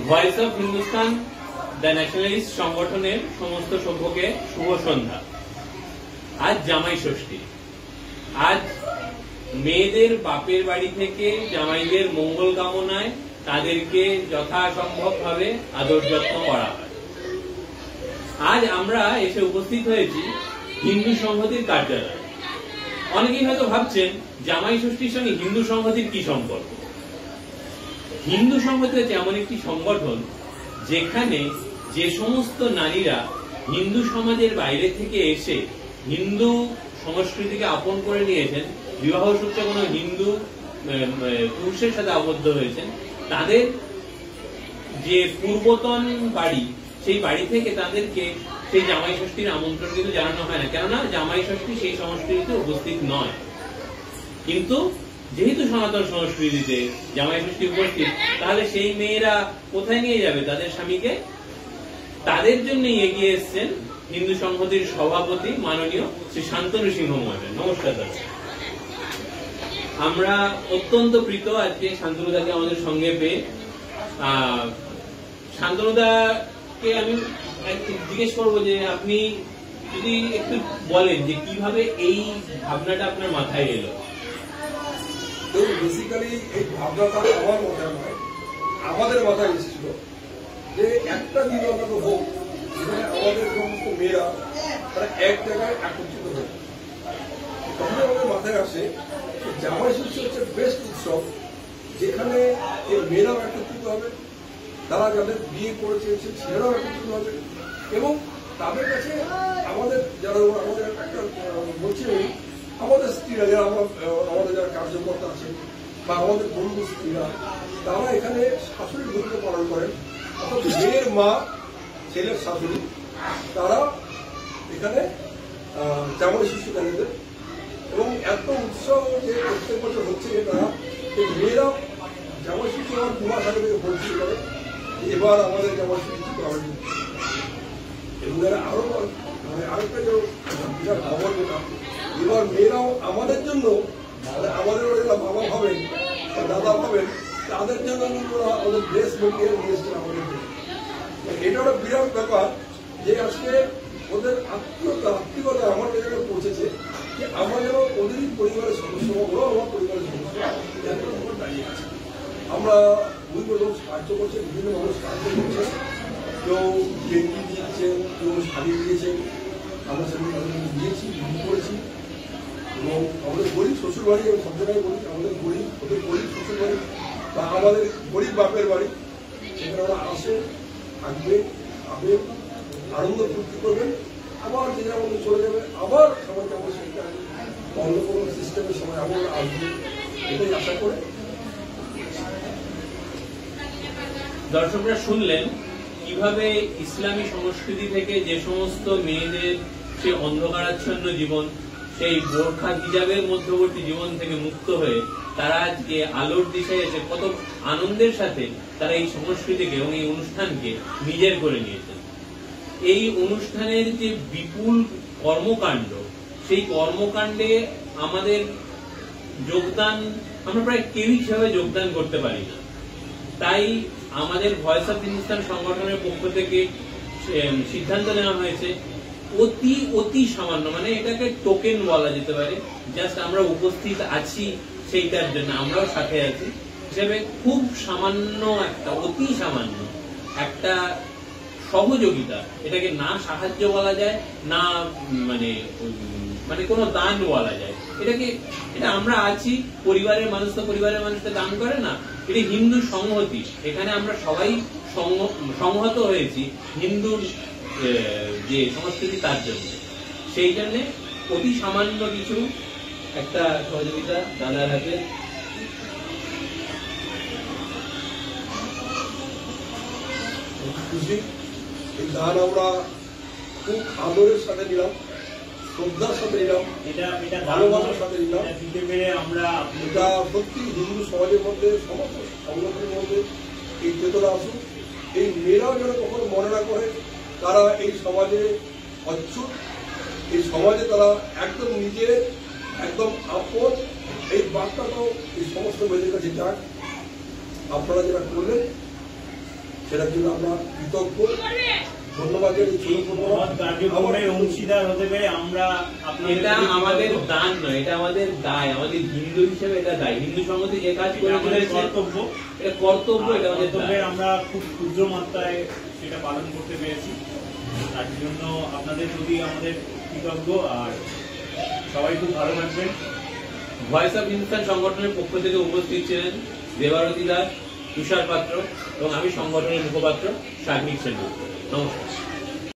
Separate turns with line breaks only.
Voice of Hindustan the nationalist সংগঠনের সমস্ত সভ্যকে শুভ সন্ধ্যা। আজ জামাই ষষ্ঠী। আজ মেয়েদের বাপের বাড়ি থেকে জামাইদের মঙ্গল কামনায় তাদেরকে যথাসম্ভব ভাবে আদর যত্ন করা হয়। আজ আমরা এসে উপস্থিত হয়েছি হিন্দু সংহতির কার্যালয়ে। অনেকেই হয়তো ভাবছেন জামাই ষষ্ঠীর সঙ্গে হিন্দু সংহতির কি সম্পর্ক। হিন্দু সংহতি হচ্ছে এমন একটি সংগঠন যেখানে যে সমস্ত নারীরা হিন্দু সমাজের বাইরে থেকে এসে হিন্দু সংস্কৃতিকে আপন করে নিয়েছেন, বিবাহ সূত্রে কোনো হিন্দু পুরুষের সাথে আবদ্ধ হয়েছেন, তাদের যে পূর্বতন বাড়ি, সেই বাড়ি থেকে তাদেরকে সেই জামাই ষষ্ঠীর আমন্ত্রণ কিন্তু জানানো হয় না। কেননা জামাই ষষ্ঠী সেই সংস্কৃতিতে উপস্থিত নয়। কিন্তু যেহেতু সনাতন সংস্কৃতিতে জামাই ষষ্ঠী উপস্থিত, তাহলে সেই মেয়েরা কোথায় নিয়ে যাবে তাদের স্বামীকে? তাদের জন্য এগিয়ে এসছেন হিন্দু সংহতির সভাপতি মাননীয় শ্রী শান্তনু সিংহ মহাশয়। নমস্কার দাদা। আমরা অত্যন্ত প্রীত আজকে শান্তনুদাকে আমাদের সঙ্গে পেয়ে। শান্তনুদাকে আমি জিজ্ঞেস করবো যে আপনি যদি একটু বলেন যে কিভাবে এই ভাবনাটা আপনার মাথায় এলো।
বেসিক্যালি এই ভাবনাটা আমার মাথায় নয়, আমাদের মাথায় এসেছিল যে একটা দিন অন্তত হোক যেখানে আমাদের সমস্ত মেয়েরা তারা এক জায়গায় একত্রিত হয়। তখন আমাদের মাথায় আসে জামাই ষষ্ঠী হচ্ছে বেস্ট উৎসব, যেখানে এই মেয়েরাও একত্রিত হবে, তারা যাদের বিয়ে করেছে সেই ছেলেরাও একত্রিত হবে, এবং তাদের কাছে আমাদের যারা আমাদের একটা বলছি আমাদের স্ত্রীরা যারা আমাদের যারা কার্যকর্তা আছে বা আমাদের বন্ধু স্ত্রীরা, তারা এখানে শাশুড়ির ভূমিকা পালন করেন। অর্থাৎ মেয়ের মা, ছেলের শাশুড়ি, তারা এখানে জামাই ষষ্ঠী জানিয়ে, এবং এত উৎসব যে প্রত্যেক বছর হচ্ছে তারা মেয়েরা জামাই ষষ্ঠী আমার 2 মাস আগে থেকে বলতে পারে এবার আমাদের জামাই ষষ্ঠী হবে। এবং আরো মানে আরেকটা যে বিরাট খবর যেটা, এবার মেয়েরাও আমাদের জন্য, আমাদের যারা বাবা ভাবেন বা দাদা ভাবেন, তাদের জন্য আমাদের ড্রেস মেটেরিয়াল নিয়ে এসছেন আমাদের জন্য। এটা একটা বিরাট ব্যাপার যে আজকে ওদের আত্মীয়তা আমার জায়গায় পৌঁছেছে যে আমরা যেন ওদেরই পরিবারের সদস্য, ওরাও আমার পরিবারের সদস্য আমরা দাঁড়িয়ে আছে। আমরা বিভিন্ন লোক সাহায্য করছে, বিভিন্ন মানুষ সাহায্য করছে, কেউ গেঞ্জি দিয়েছেন, কেউ শাড়ি দিয়েছেন, আমরা সেগুলো দিয়েছি, বিক্রি করেছি। এবং আমাদের গরিব শ্বশুর বাড়ি, আমি সব জায়গায় বলি আমাদের গরিব, ওদের গরিব শ্বশুর বাড়ি বা আমাদের গরিব বাপের বাড়ি, সেখানে ওরা আসে, থাকবে, খাবে, আনন্দ ফুর্তি করবেন, আবার যে যার মধ্যে চলে যাবে, আবার সবাই কেমন সেটা অন্য কোনো সিস্টেমের সময় আবার আসবে, এটাই আশা করে।
দর্শকরা শুনলেন কিভাবে ইসলামী সংস্কৃতি থেকে যে সমস্ত মেয়েদের সে অন্ধকারাচ্ছন্ন জীবন, সেই বোরখা হিজাবের মধ্যবর্তী জীবন থেকে মুক্ত হয়ে তারা আজকে আলোর দিশায় এসে কত আনন্দের সাথে তারা এই সংস্কৃতিকে এবং এই অনুষ্ঠানকে নিজের করে নিয়েছেন। এই অনুষ্ঠানের যে বিপুল কর্মকাণ্ড, সেই কর্মকাণ্ডে আমাদের যোগদান আমরা প্রায় কেউই সেভাবে যোগদান করতে পারি না। তাই আমাদের ভয়েস অফ হিন্দুস্তান সংগঠনের পক্ষ থেকে সিদ্ধান্ত নেওয়া হয়েছে অতি অতি সামান্য, মানে এটাকে টোকেন বলা যেতে পারে, জাস্ট আমরা উপস্থিত আছি সেইটার জন্য, আমরাও সাথে আছি হিসেবে খুব সামান্য একটা, অতি সামান্য একটা সহযোগিতা, এটাকে না সাহায্য বলা যায় না মানে মানে কোনো দান বলা যায়, এটা আমরা আছি, পরিবারের মানুষ তো পরিবারের মানুষকে দান করে না, এটা হিন্দু সংহতি, এখানে আমরা সবাই সংহত হয়েছি হিন্দুর যে সংস্কৃতি তার জন্য। সেই জন্য অতি সামান্য কিছু একটা সহযোগিতা দাদার হাতে।
এই দান আমরা খুব আদরের সাথে নিলাম, শ্রদ্ধার সাথে নিলাম, এটা ভালোবাসার সাথে নিলাম। এটা সত্যি হিন্দু সমাজের মধ্যে, সমস্ত সংগঠনের মধ্যে এই চেতনা আসুক, এই মেয়েরাও যেন কখনো মনে না করে তারা এই সমাজে অচ্ছুত, এই সমাজে তারা একদম নিজের একদম আপন, এই বার্তাটাও এই সমস্ত মেয়েদের কাছে যাক। আপনারা যেটা করলেন সেটার জন্য আমরা কৃতজ্ঞ। ধন্যবাদ।
কার্যক্রমের অংশীদার হতে পেরে আমরা
এটা আমাদের দান নয়, এটা আমাদের দায়, আমাদের হিন্দু হিসেবে এটা দায়। হিন্দু সংগঠন যে কাজ করে
কর্তব্য,
এটা কর্তব্য, এটা আমাদের
কর্তব্যের
দায়।
আমরা খুব ক্ষুদ্র মাত্রায় সেটা পালন করতে পেরেছি। তার জন্য আপনাদের প্রতি আমাদের কৃতজ্ঞ। আর সবাই খুব ভালো থাকবেন।
ভয়েস অফ হিন্দুস্তান সংগঠনের পক্ষ থেকে উপস্থিত ছিলেন দেবারতী দাস, তুষার পাত্র এবং আমি সংগঠনের মুখপাত্র শারমিক সেনগুপ্ত। নমস্কার।